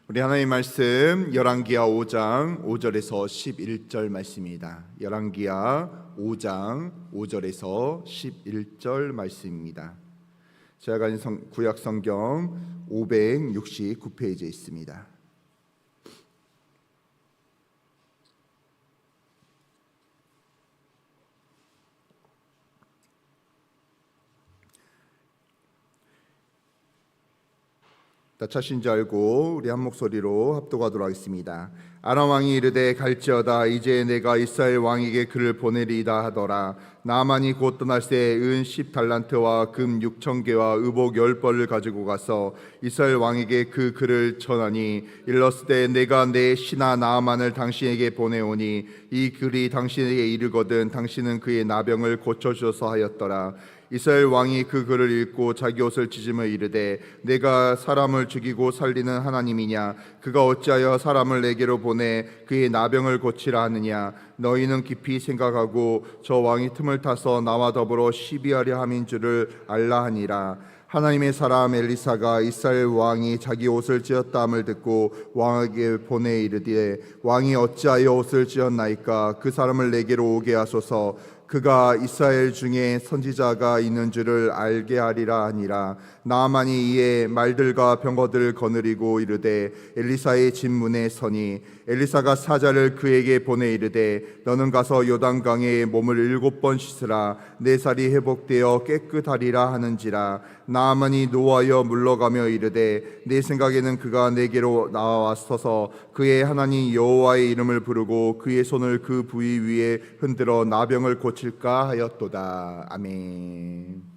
우리 하나님의 말씀 열왕기하 5장 5절에서 11절 말씀입니다. 열왕기하 5장 5절에서 11절 말씀입니다. 제가 가진 구약 성경 569페이지에 있습니다. 다 차신 줄 알고 우리 한 목소리로 합독하도록 하겠습니다. 아람 왕이 이르되 갈지어다 이제 내가 이스라엘 왕에게 그를 보내리이다 하더라. 나만이 곧 떠날 새 은 10달란트와 금 6,000개와 의복 10벌을 가지고 가서 이스라엘 왕에게 그 글을 전하니 일렀으되 내가 내 신하 나아만을 당신에게 보내오니 이 글이 당신에게 이르거든 당신은 그의 나병을 고쳐주소서 하였더라. 이스라엘 왕이 그 글을 읽고 자기 옷을 찢으며 이르되 내가 사람을 죽이고 살리는 하나님이냐 그가 어찌하여 사람을 내게로 보내 그의 나병을 고치라 하느냐 너희는 깊이 생각하고 저 왕이 틈을 타서 나와 더불어 시비하려 함인 줄을 알라 하니라. 하나님의 사람 엘리사가 이스라엘 왕이 자기 옷을 찢었다함을 듣고 왕에게 보내 이르되 왕이 어찌하여 옷을 찢었나이까 그 사람을 내게로 오게 하소서 그가 이스라엘 중에 선지자가 있는 줄을 알게 하리라 하니라. 나아만이 이에 말들과 병거들을 거느리고 이르되 엘리사의 집 문에 서니 엘리사가 사자를 그에게 보내 이르되 너는 가서 요단강에 몸을 7번 씻으라 내 살이 회복되어 깨끗하리라 하는지라. 나아만이 노하여 물러가며 이르되 내 생각에는 그가 내게로 나와서서 그의 하나님 여호와의 이름을 부르고 그의 손을 그 부위 위에 흔들어 나병을 고칠까 하였도다. 아멘.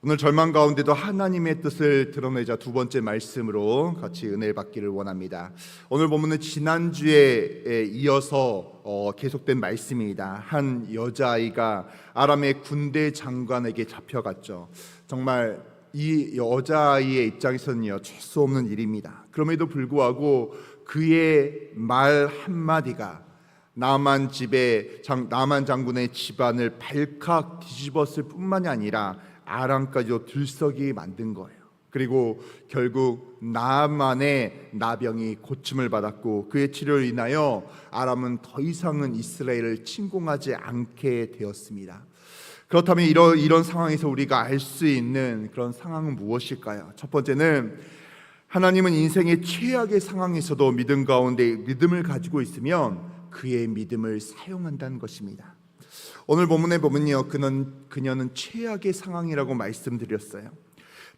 오늘 절망 가운데도 하나님의 뜻을 드러내자 두 번째 말씀으로 같이 은혜를 받기를 원합니다. 오늘 본문은 지난주에 이어서 계속된 말씀입니다. 한 여자아이가 아람의 군대 장관에게 잡혀갔죠. 정말 이 여자아이의 입장에서는요 잴 수 없는 일입니다. 그럼에도 불구하고 그의 말 한마디가 나만 장군의 집안을 발칵 뒤집었을 뿐만이 아니라 아람까지도 들썩이게 만든 거예요. 그리고 결국 나만의 나병이 고침을 받았고 그의 치료를 인하여 아람은 더 이상은 이스라엘을 침공하지 않게 되었습니다. 그렇다면 이런 상황에서 우리가 알 수 있는 그런 상황은 무엇일까요? 첫 번째는 하나님은 인생의 최악의 상황에서도 믿음 가운데 믿음을 가지고 있으면 그의 믿음을 사용한다는 것입니다. 오늘 본문에 보면요 그녀는 최악의 상황이라고 말씀드렸어요.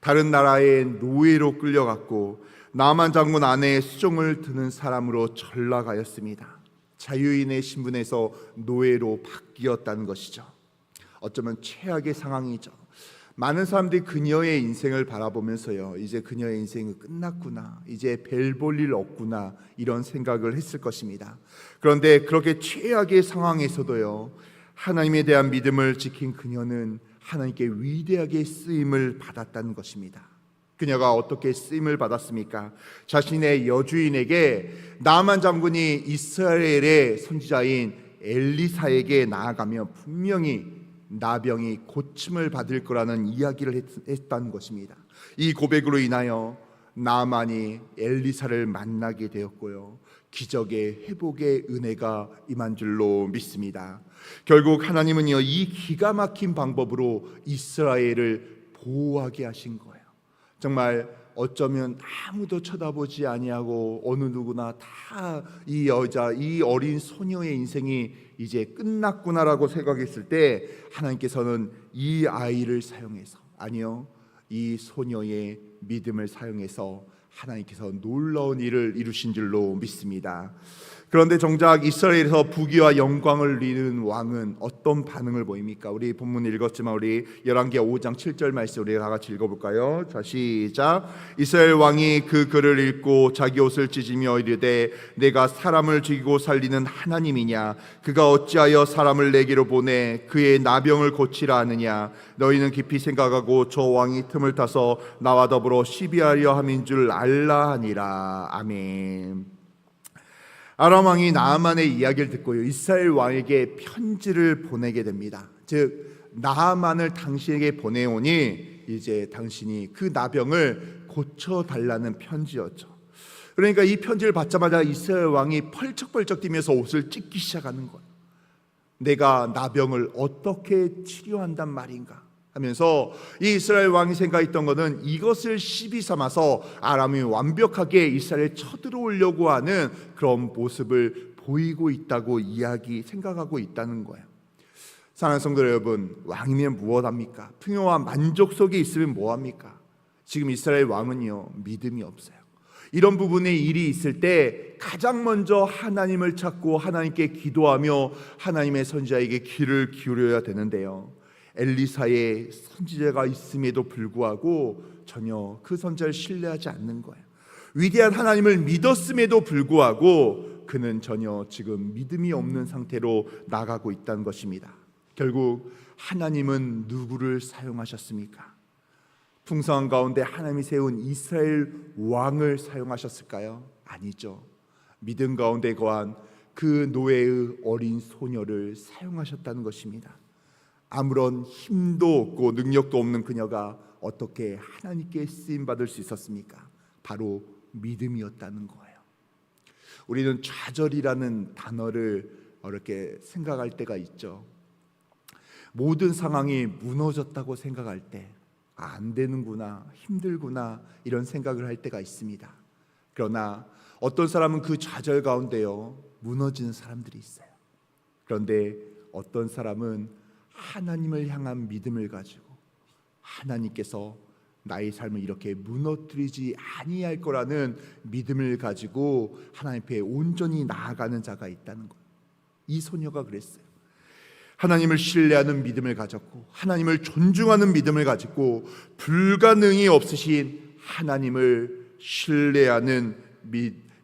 다른 나라의 노예로 끌려갔고 나만 장군 아내의 수종을 드는 사람으로 전락하였습니다. 자유인의 신분에서 노예로 바뀌었다는 것이죠. 어쩌면 최악의 상황이죠. 많은 사람들이 그녀의 인생을 바라보면서요 이제 그녀의 인생은 끝났구나, 이제 별 볼 일 없구나 이런 생각을 했을 것입니다. 그런데 그렇게 최악의 상황에서도요 하나님에 대한 믿음을 지킨 그녀는 하나님께 위대하게 쓰임을 받았다는 것입니다. 그녀가 어떻게 쓰임을 받았습니까? 자신의 여주인에게 나만 장군이 이스라엘의 선지자인 엘리사에게 나아가며 분명히 나병이 고침을 받을 거라는 이야기를 했다는 것입니다. 이 고백으로 인하여 나만이 엘리사를 만나게 되었고요 기적의 회복의 은혜가 임한 줄로 믿습니다. 결국 하나님은요 이 기가 막힌 방법으로 이스라엘을 보호하게 하신 거예요. 정말 어쩌면 아무도 쳐다보지 아니하고 어느 누구나 다 이 여자, 이 어린 소녀의 인생이 이제 끝났구나라고 생각했을 때 하나님께서는 이 아이를 사용해서, 아니요 이 소녀의 믿음을 사용해서 하나님께서 놀라운 일을 이루신 줄로 믿습니다. 그런데 정작 이스라엘에서 부귀와 영광을 누리는 왕은 어떤 반응을 보입니까? 우리 본문 읽었지만 우리 열왕기하 5장 7절 말씀 우리 다 같이 읽어볼까요? 자 시작. 이스라엘 왕이 그 글을 읽고 자기 옷을 찢으며 이르되 내가 사람을 죽이고 살리는 하나님이냐 그가 어찌하여 사람을 내게로 보내 그의 나병을 고치라 하느냐 너희는 깊이 생각하고 저 왕이 틈을 타서 나와 더불어 시비하려 함인 줄 알라 하니라. 아멘. 아람 왕이 나아만의 이야기를 듣고요 이스라엘 왕에게 편지를 보내게 됩니다. 즉 나아만을 당신에게 보내오니 이제 당신이 그 나병을 고쳐달라는 편지였죠. 그러니까 이 편지를 받자마자 이스라엘 왕이 펄쩍펄쩍 뛰면서 옷을 찢기 시작하는 거예요. 내가 나병을 어떻게 치료한단 말인가 하면서 이 이스라엘 왕이 생각했던 것은 이것을 시비 삼아서 아람이 완벽하게 이스라엘에 쳐들어오려고 하는 그런 모습을 보이고 있다고 생각하고 있다는 거예요. 사랑하는 성도 여러분, 왕이면 무엇합니까? 풍요와 만족 속에 있으면 뭐합니까? 지금 이스라엘 왕은요, 믿음이 없어요. 이런 부분에 일이 있을 때 가장 먼저 하나님을 찾고 하나님께 기도하며 하나님의 선지자에게 귀를 기울여야 되는데요, 엘리사의 선지자가 있음에도 불구하고 전혀 그 선지자를 신뢰하지 않는 거예요. 위대한 하나님을 믿었음에도 불구하고 그는 전혀 지금 믿음이 없는 상태로 나가고 있다는 것입니다. 결국 하나님은 누구를 사용하셨습니까? 풍성한 가운데 하나님이 세운 이스라엘 왕을 사용하셨을까요? 아니죠. 믿음 가운데 거한 그 노예의 어린 소녀를 사용하셨다는 것입니다. 아무런 힘도 없고 능력도 없는 그녀가 어떻게 하나님께 쓰임받을 수 있었습니까? 바로 믿음이었다는 거예요. 우리는 좌절이라는 단어를 이렇게 생각할 때가 있죠. 모든 상황이 무너졌다고 생각할 때 안 되는구나, 힘들구나 이런 생각을 할 때가 있습니다. 그러나 어떤 사람은 그 좌절 가운데요 무너지는 사람들이 있어요. 그런데 어떤 사람은 하나님을 향한 믿음을 가지고 하나님께서 나의 삶을 이렇게 무너뜨리지 아니할 거라는 믿음을 가지고 하나님 앞에 온전히 나아가는 자가 있다는 거예요. 이 소녀가 그랬어요. 하나님을 신뢰하는 믿음을 가졌고 하나님을 존중하는 믿음을 가지고 불가능이 없으신 하나님을 신뢰하는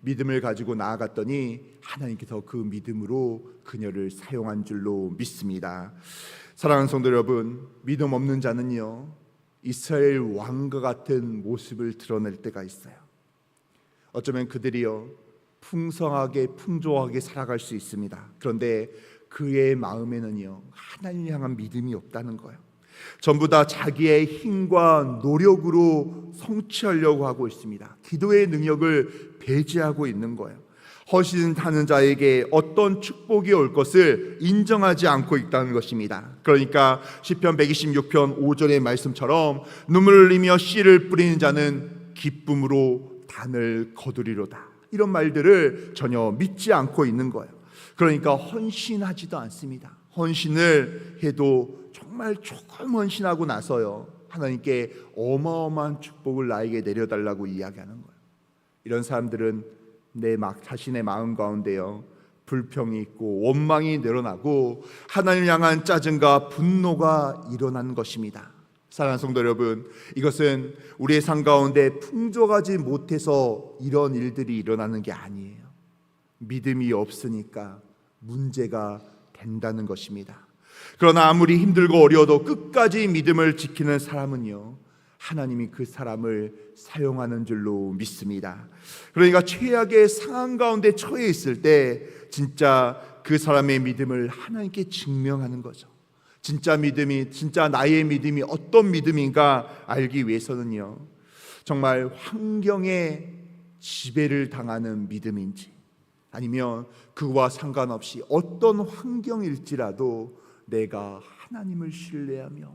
믿음을 가지고 나아갔더니 하나님께서 그 믿음으로 그녀를 사용한 줄로 믿습니다. 사랑하는 성도 여러분, 믿음 없는 자는요 이스라엘 왕과 같은 모습을 드러낼 때가 있어요. 어쩌면 그들이요 풍성하게 풍조하게 살아갈 수 있습니다. 그런데 그의 마음에는요 하나님을 향한 믿음이 없다는 거예요. 전부 다 자기의 힘과 노력으로 성취하려고 하고 있습니다. 기도의 능력을 배제하고 있는 거예요. 허신하는 자에게 어떤 축복이 올 것을 인정하지 않고 있다는 것입니다. 그러니까 시편 126편 5절의 말씀처럼 눈물을 흘리며 씨를 뿌리는 자는 기쁨으로 단을 거두리로다, 이런 말들을 전혀 믿지 않고 있는 거예요. 그러니까 헌신하지도 않습니다. 헌신을 해도 정말 조금 헌신하고 나서요 하나님께 어마어마한 축복을 나에게 내려달라고 이야기하는 거예요. 이런 사람들은 자신의 마음 가운데요 불평이 있고 원망이 늘어나고 하나님을 향한 짜증과 분노가 일어나는 것입니다. 사랑하는 성도 여러분, 이것은 우리의 삶 가운데 풍족하지 못해서 이런 일들이 일어나는 게 아니에요. 믿음이 없으니까 문제가 된다는 것입니다. 그러나 아무리 힘들고 어려워도 끝까지 믿음을 지키는 사람은요 하나님이 그 사람을 사용하는 줄로 믿습니다. 그러니까 최악의 상황 가운데 처해 있을 때 진짜 그 사람의 믿음을 하나님께 증명하는 거죠. 진짜 나의 믿음이 어떤 믿음인가 알기 위해서는요 정말 환경에 지배를 당하는 믿음인지, 아니면 그와 상관없이 어떤 환경일지라도 내가 하나님을 신뢰하며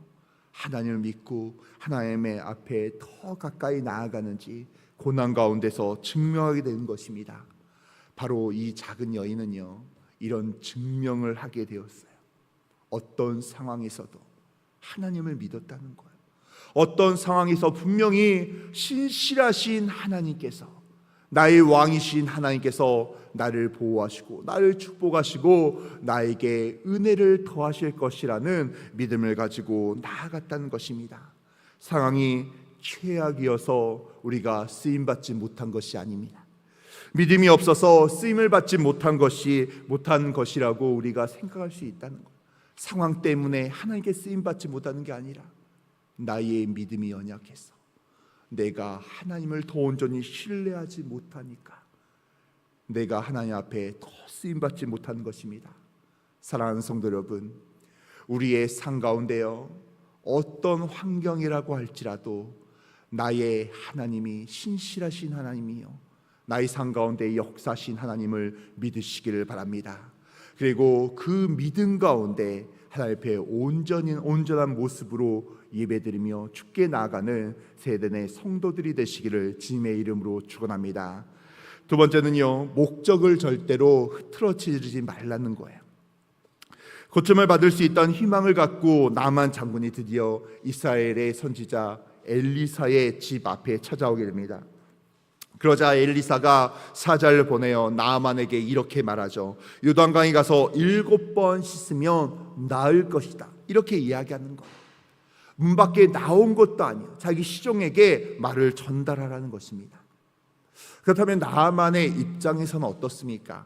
하나님을 믿고 하나님의 앞에 더 가까이 나아가는지 고난 가운데서 증명하게 되는 것입니다. 바로 이 작은 여인은요 이런 증명을 하게 되었어요. 어떤 상황에서도 하나님을 믿었다는 거예요. 어떤 상황에서 분명히 신실하신 하나님께서, 나의 왕이신 하나님께서 나를 보호하시고 나를 축복하시고 나에게 은혜를 더하실 것이라는 믿음을 가지고 나아갔다는 것입니다. 상황이 최악이어서 우리가 쓰임받지 못한 것이 아닙니다. 믿음이 없어서 쓰임을 받지 못한 것이라고 우리가 생각할 수 있다는 거예요. 상황 때문에 하나님께 쓰임받지 못하는 게 아니라 나의 믿음이 연약해서 내가 하나님을 더 온전히 신뢰하지 못하니까 내가 하나님 앞에 더 쓰임받지 못하는 것입니다. 사랑하는 성도 여러분, 우리의 삶 가운데요 어떤 환경이라고 할지라도 나의 하나님이 신실하신 하나님이요 나의 삶 가운데 역사하신 하나님을 믿으시기를 바랍니다. 그리고 그 믿음 가운데 하나님 앞에 온전한 모습으로 예배드리며 주께 나아가는 세대의 성도들이 되시기를 주님의 이름으로 축원합니다. 두 번째는요, 목적을 절대로 흐트러뜨리지 말라는 거예요. 고침을 받을 수 있다는 희망을 갖고 나만 장군이 드디어 이스라엘의 선지자 엘리사의 집 앞에 찾아오게 됩니다. 그러자 엘리사가 사자를 보내어 나아만에게 이렇게 말하죠. 요단강에 가서 7번 씻으면 나을 것이다. 이렇게 이야기하는 거예요. 문 밖에 나온 것도 아니에요. 자기 시종에게 말을 전달하라는 것입니다. 그렇다면 나아만의 입장에서는 어떻습니까?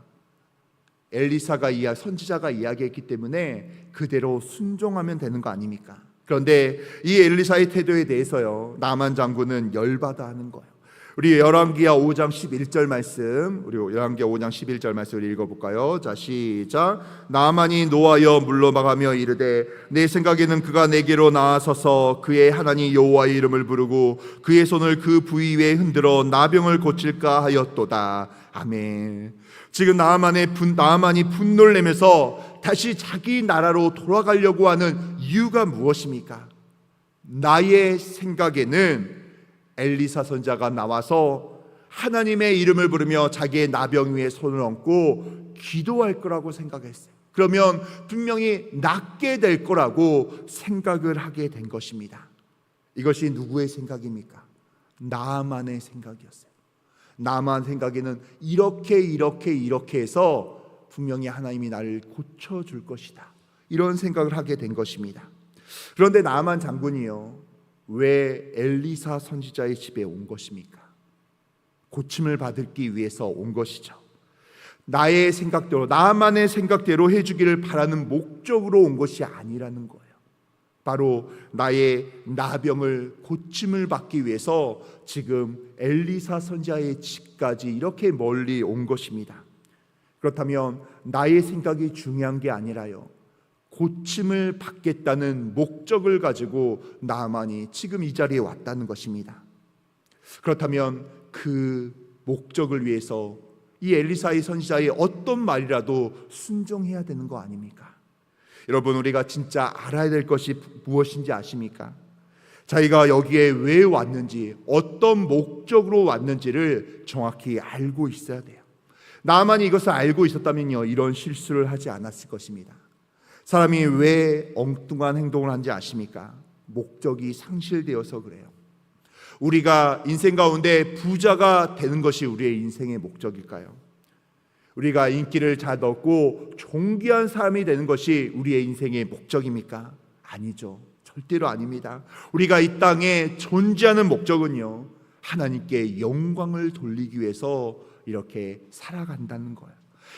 엘리사가 선지자가 이야기했기 때문에 그대로 순종하면 되는 거 아닙니까? 그런데 이 엘리사의 태도에 대해서요, 나아만 장군은 열받아 하는 거예요. 우리 열왕기하 5장 11절 말씀, 우리 열왕기하 5장 11절 말씀을 읽어볼까요? 자, 시작. 나아만이 노하여 물러가며 이르되 내 생각에는 그가 내게로 나아서서 그의 하나님 여호와의 이름을 부르고 그의 손을 그 부위 위에 흔들어 나병을 고칠까 하였도다. 아멘. 지금 나아만이 분노를 내면서 다시 자기 나라로 돌아가려고 하는 이유가 무엇입니까? 나의 생각에는 엘리사 선지자가 나와서 하나님의 이름을 부르며 자기의 나병 위에 손을 얹고 기도할 거라고 생각했어요. 그러면 분명히 낫게 될 거라고 생각을 하게 된 것입니다. 이것이 누구의 생각입니까? 나아만의 생각이었어요. 나아만 생각에는 이렇게 해서 분명히 하나님이 나를 고쳐줄 것이다, 이런 생각을 하게 된 것입니다. 그런데 나아만 장군이요, 왜 엘리사 선지자의 집에 온 것입니까? 고침을 받기 위해서 온 것이죠. 나의 생각대로, 나만의 생각대로 해주기를 바라는 목적으로 온 것이 아니라는 거예요. 바로 나의 나병을 고침을 받기 위해서 지금 엘리사 선지자의 집까지 이렇게 멀리 온 것입니다. 그렇다면 나의 생각이 중요한 게 아니라요, 고침을 받겠다는 목적을 가지고 나아만이 지금 이 자리에 왔다는 것입니다. 그렇다면 그 목적을 위해서 이 엘리사의 선지자의 어떤 말이라도 순종해야 되는 거 아닙니까? 여러분, 우리가 진짜 알아야 될 것이 무엇인지 아십니까? 자기가 여기에 왜 왔는지, 어떤 목적으로 왔는지를 정확히 알고 있어야 돼요. 나아만이 이것을 알고 있었다면요, 이런 실수를 하지 않았을 것입니다. 사람이 왜 엉뚱한 행동을 하는지 아십니까? 목적이 상실되어서 그래요. 우리가 인생 가운데 부자가 되는 것이 우리의 인생의 목적일까요? 우리가 인기를 잘 얻고 존귀한 사람이 되는 것이 우리의 인생의 목적입니까? 아니죠. 절대로 아닙니다. 우리가 이 땅에 존재하는 목적은요, 하나님께 영광을 돌리기 위해서 이렇게 살아간다는 거예요.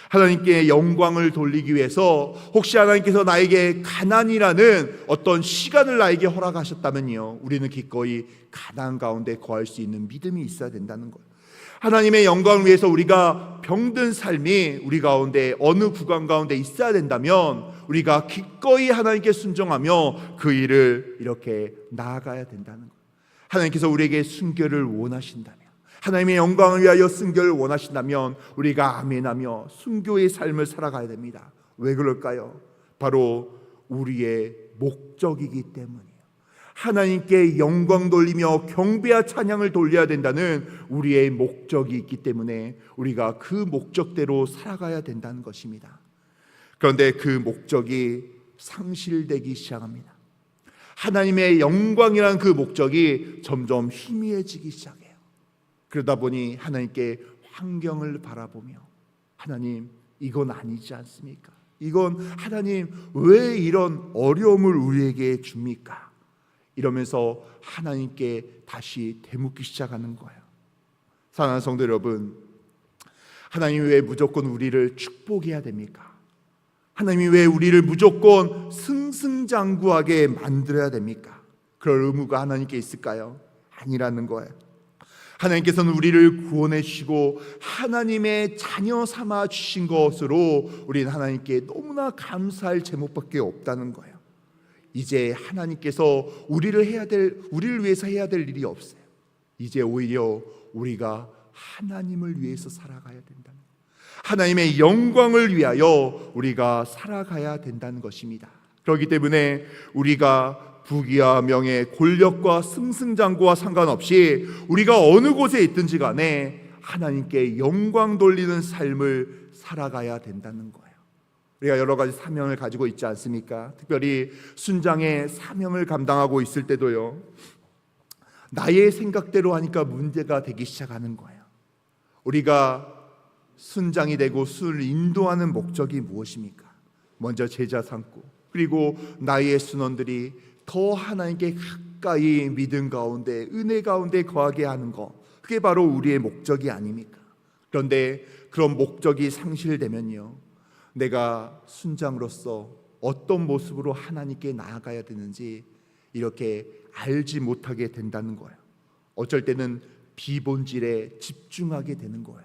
하나님께 영광을 돌리기 위해서, 혹시 하나님께서 나에게 가난이라는 어떤 시간을 나에게 허락하셨다면요, 우리는 기꺼이 가난 가운데 거할 수 있는 믿음이 있어야 된다는 거예요. 하나님의 영광을 위해서 우리가 병든 삶이 우리 가운데 어느 구간 가운데 있어야 된다면 우리가 기꺼이 하나님께 순종하며 그 일을 이렇게 나아가야 된다는 거예요. 하나님께서 우리에게 순교를 원하신다면, 하나님의 영광을 위하여 순교를 원하신다면 우리가 아멘하며 순교의 삶을 살아가야 됩니다. 왜 그럴까요? 바로 우리의 목적이기 때문이에요. 하나님께 영광 돌리며 경배와 찬양을 돌려야 된다는 우리의 목적이 있기 때문에 우리가 그 목적대로 살아가야 된다는 것입니다. 그런데 그 목적이 상실되기 시작합니다. 하나님의 영광이라는 그 목적이 점점 희미해지기 시작해요. 그러다 보니 하나님께 환경을 바라보며, 하나님, 이건 아니지 않습니까? 이건 하나님, 왜 이런 어려움을 우리에게 줍니까? 이러면서 하나님께 다시 되묻기 시작하는 거예요. 사랑하는 성도 여러분, 하나님이 왜 무조건 우리를 축복해야 됩니까? 하나님이 왜 우리를 무조건 승승장구하게 만들어야 됩니까? 그럴 의무가 하나님께 있을까요? 아니라는 거예요. 하나님께서는 우리를 구원해 주시고 하나님의 자녀 삼아 주신 것으로 우리는 하나님께 너무나 감사할 제목밖에 없다는 거예요. 이제 하나님께서 우리를 위해서 해야 될 일이 없어요. 이제 오히려 우리가 하나님을 위해서 살아가야 된다는, 하나님의 영광을 위하여 우리가 살아가야 된다는 것입니다. 그렇기 때문에 우리가 부귀와 명예, 권력과 승승장구와 상관없이 우리가 어느 곳에 있든지 간에 하나님께 영광 돌리는 삶을 살아가야 된다는 거예요. 우리가 여러 가지 사명을 가지고 있지 않습니까? 특별히 순장의 사명을 감당하고 있을 때도요, 나의 생각대로 하니까 문제가 되기 시작하는 거예요. 우리가 순장이 되고 순을 인도하는 목적이 무엇입니까? 먼저 제자 삼고, 그리고 나의 순원들이 더 하나님께 가까이 믿음 가운데, 은혜 가운데 거하게 하는 것, 그게 바로 우리의 목적이 아닙니까? 그런데 그런 목적이 상실되면요, 내가 순장으로서 어떤 모습으로 하나님께 나아가야 되는지 이렇게 알지 못하게 된다는 거예요. 어쩔 때는 비본질에 집중하게 되는 거예요.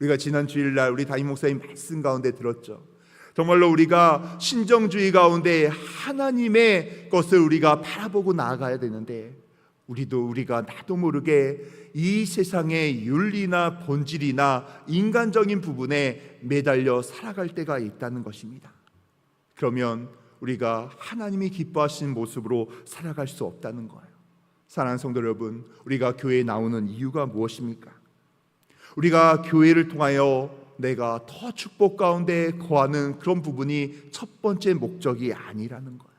우리가 지난 주일날 우리 담임 목사님 말씀 가운데 들었죠. 정말로 우리가 신정주의 가운데 하나님의 것을 우리가 바라보고 나아가야 되는데, 우리가 나도 모르게 이 세상의 윤리나 본질이나 인간적인 부분에 매달려 살아갈 때가 있다는 것입니다. 그러면 우리가 하나님이 기뻐하시는 모습으로 살아갈 수 없다는 거예요. 사랑하는 성도 여러분, 우리가 교회에 나오는 이유가 무엇입니까? 우리가 교회를 통하여 내가 더 축복 가운데 거하는 그런 부분이 첫 번째 목적이 아니라는 거예요.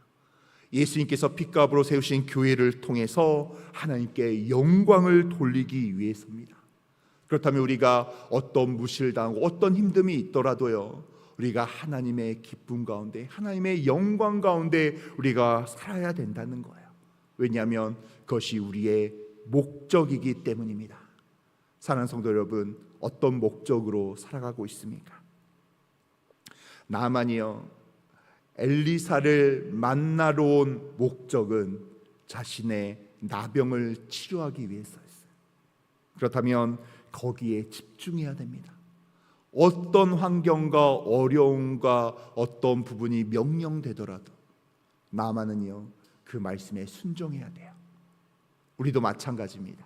예수님께서 핏값으로 세우신 교회를 통해서 하나님께 영광을 돌리기 위해서입니다. 그렇다면 우리가 어떤 무시를 당하고 어떤 힘듦이 있더라도요, 우리가 하나님의 기쁨 가운데, 하나님의 영광 가운데 우리가 살아야 된다는 거예요. 왜냐하면 그것이 우리의 목적이기 때문입니다. 사랑하는 성도 여러분, 어떤 목적으로 살아가고 있습니까? 나만이요, 엘리사를 만나러 온 목적은 자신의 나병을 치료하기 위해서였어요. 그렇다면 거기에 집중해야 됩니다. 어떤 환경과 어려움과 어떤 부분이 명령되더라도 나만은요, 그 말씀에 순종해야 돼요. 우리도 마찬가지입니다.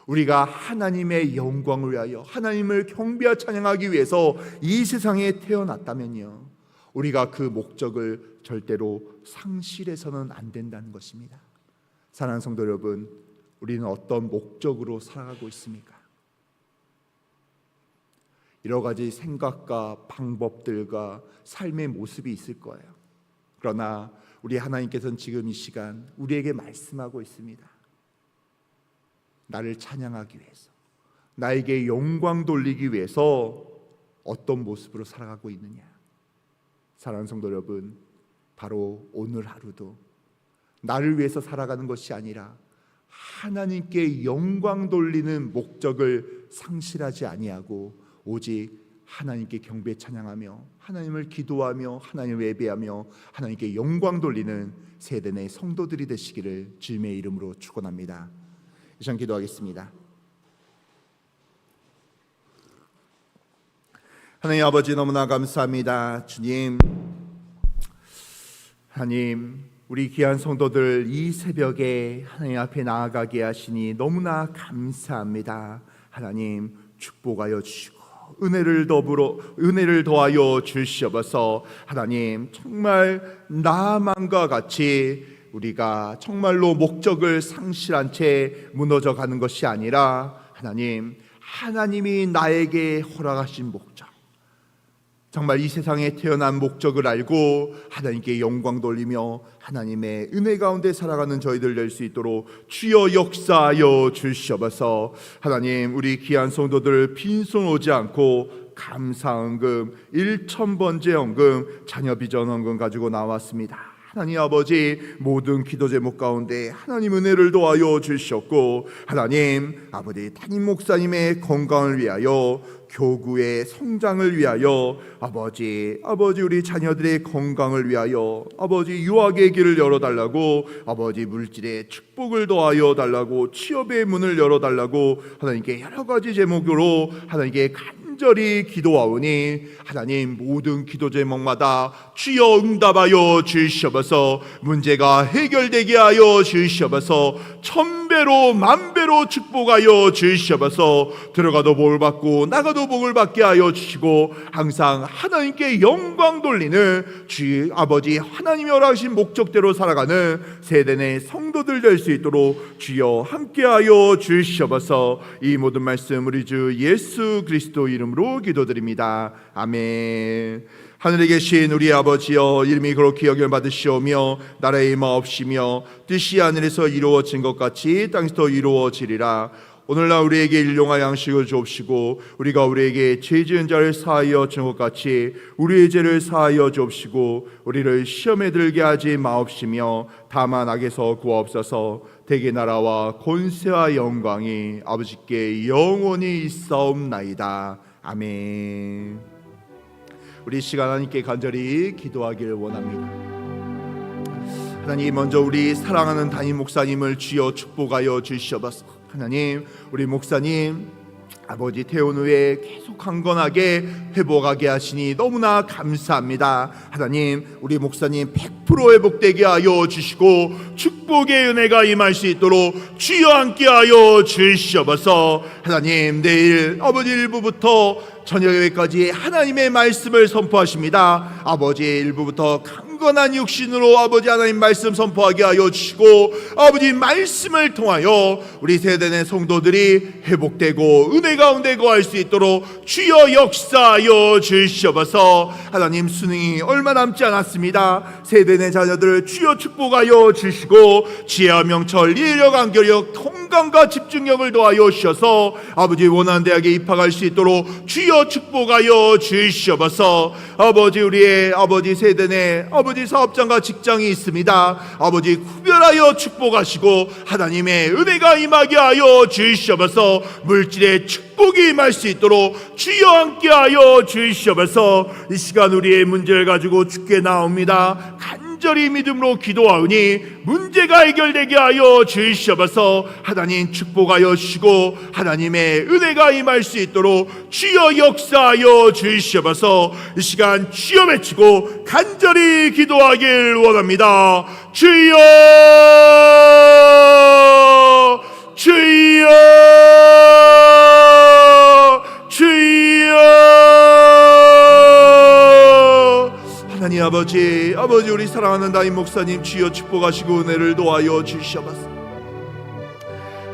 우리가 하나님의 영광을 위하여, 하나님을 경배하고 찬양하기 위해서 이 세상에 태어났다면요, 우리가 그 목적을 절대로 상실해서는 안 된다는 것입니다. 사랑하는 성도 여러분, 우리는 어떤 목적으로 살아가고 있습니까? 여러 가지 생각과 방법들과 삶의 모습이 있을 거예요. 그러나 우리 하나님께서는 지금 이 시간 우리에게 말씀하고 있습니다. 나를 찬양하기 위해서, 나에게 영광 돌리기 위해서 어떤 모습으로 살아가고 있느냐? 사랑하는 성도 여러분, 바로 오늘 하루도 나를 위해서 살아가는 것이 아니라 하나님께 영광 돌리는 목적을 상실하지 아니하고 오직 하나님께 경배 찬양하며 하나님을 기도하며 하나님을 예배하며 하나님께 영광 돌리는 세대 내 성도들이 되시기를 주님의 이름으로 축원합니다. 이 시간 기도하겠습니다. 하나님 아버지, 너무나 감사합니다. 주님, 하나님, 우리 귀한 성도들 이 새벽에 하나님 앞에 나아가게 하시니 너무나 감사합니다. 하나님, 축복하여 주시고 은혜를 더하여 주시옵소서. 하나님, 정말 나만과 같이 우리가 정말로 목적을 상실한 채 무너져 가는 것이 아니라 하나님이 나에게 허락하신 목적, 정말 이 세상에 태어난 목적을 알고 하나님께 영광 돌리며 하나님의 은혜 가운데 살아가는 저희들 될 수 있도록 주여 역사하여 주시옵소서. 하나님, 우리 귀한 성도들 빈손 오지 않고 감사헌금 1,000번째 헌금, 자녀 비전 헌금 가지고 나왔습니다. 하나님 아버지, 모든 기도 제목 가운데 하나님 은혜를 더하여 주시옵고, 하나님 아버지, 담임 목사님의 건강을 위하여, 교구의 성장을 위하여, 아버지 우리 자녀들의 건강을 위하여, 아버지 유학의 길을 열어달라고, 아버지 물질의 축복을 더하여 달라고, 취업의 문을 열어달라고 하나님께 여러 가지 제목으로 하나님께 간절히 기도하오니, 하나님 모든 기도 제목마다 주여 응답하여 주시옵소서. 문제가 해결되게 하여 주시옵소서. 천배로 만배로 축복하여 주시옵소서. 들어가도 복을 받고 나가도 복을 받게 하여 주시고 항상 하나님께 영광 돌리는 주 아버지 하나님이 허락하신 목적대로 살아가는 세대내 성도들 될 수 있도록 주여 함께하여 주시옵소서. 이 모든 말씀 우리 주 예수 그리스도 이름으로 기도드립니다. 아멘. 하늘에 계신 우리 아버지여, 이름이 그렇게 여김을 받으시오며 나라의 임하옵시며 뜻이 하늘에서 이루어진 것 같이 땅에서도 이루어지리라. 오늘날 우리에게 일용할 양식을 주옵시고 우리가 우리에게 죄 지은 자를 사하여 준 것 같이 우리의 죄를 사하여 주옵시고 우리를 시험에 들게 하지 마옵시며 다만 악에서 구하옵소서. 대개 나라와 권세와 영광이 아버지께 영원히 있사옵나이다. 아멘. 우리 시간 하나님께 간절히 기도하기를 원합니다. 하나님, 먼저 우리 사랑하는 담임 목사님을 주여 축복하여 주시옵소서. 하나님, 우리 목사님 아버지 퇴원 후에 계속 강건하게 회복하게 하시니 너무나 감사합니다. 하나님, 우리 목사님 100% 회복되게 하여 주시고 축복의 은혜가 임할 수 있도록 주여 함께 하여 주시옵소서. 하나님, 내일 아버지 일부부터 저녁에까지 하나님의 말씀을 선포하십니다. 아버지 일부부터 강건한 육신으로 아버지 하나님 말씀 선포하게 하여 주시고 아버지 말씀을 통하여 우리 세대의 성도들이 회복되고 은혜 가운데 거할 수 있도록 주여 역사하여 주시옵소서. 하나님, 수능이 얼마 남지 않았습니다. 세대의 자녀들을 주여 축복하여 주시고 지혜와 명철, 이해력, 안교력, 통감과 집중력을 더하여 주셔서 아버지 원하는 대학에 입학할 수 있도록 주여 축복하여 주시옵소서. 아버지, 우리의 아버지 세대내 아버지 사업장과 직장이 있습니다. 아버지 구별하여 축복하시고 하나님의 은혜가 임하게 하여 주시옵소서. 물질의 축복이 임할 수 있도록 주여 함께 하여 주시옵소서. 이 시간 우리의 문제를 가지고 주께 나옵니다. 간절히 믿음으로 기도하오니 문제가 해결되게 하여 주시옵소서. 하나님 축복하여 주시고 하나님의 은혜가 임할 수 있도록 주여 역사하여 주시옵소서. 이 시간 주여 외치고 간절히 기도하길 원합니다. 주여, 주여, 주여. 하나님 아버지, 아버지 우리 사랑하는 담임 목사님 주여 축복하시고 은혜를 도하여 주시옵소서.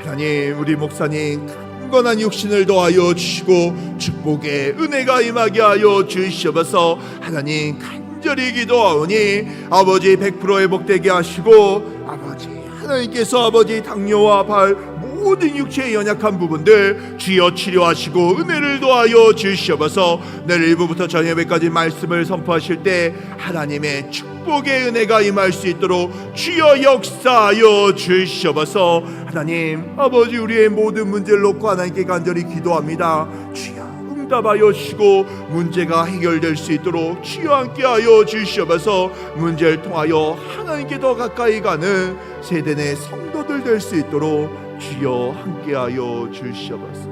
하나님, 우리 목사님 강건한 육신을 더하여 주시고 축복의 은혜가 임하게 하여 주시옵소서. 하나님 간절히 기도하오니 아버지 100% 회복되게 하시고 아버지 하나님께서 아버지 당뇨와 발 모든 육체의 연약한 부분들 주여 치료하시고 은혜를 더하여 주시옵소서. 내일 일부부터 저녁에까지 말씀을 선포하실 때 하나님의 축복의 은혜가 임할 수 있도록 주여 역사하여 주시옵소서. 하나님 아버지, 우리의 모든 문제를 놓고 하나님께 간절히 기도합니다. 주여 응답하여 주시고 문제가 해결될 수 있도록 주여 함께하여 주시옵소서. 문제를 통하여 하나님께 더 가까이 가는 세대 내 성도들 될 수 있도록 주여 함께하여 주시옵소서.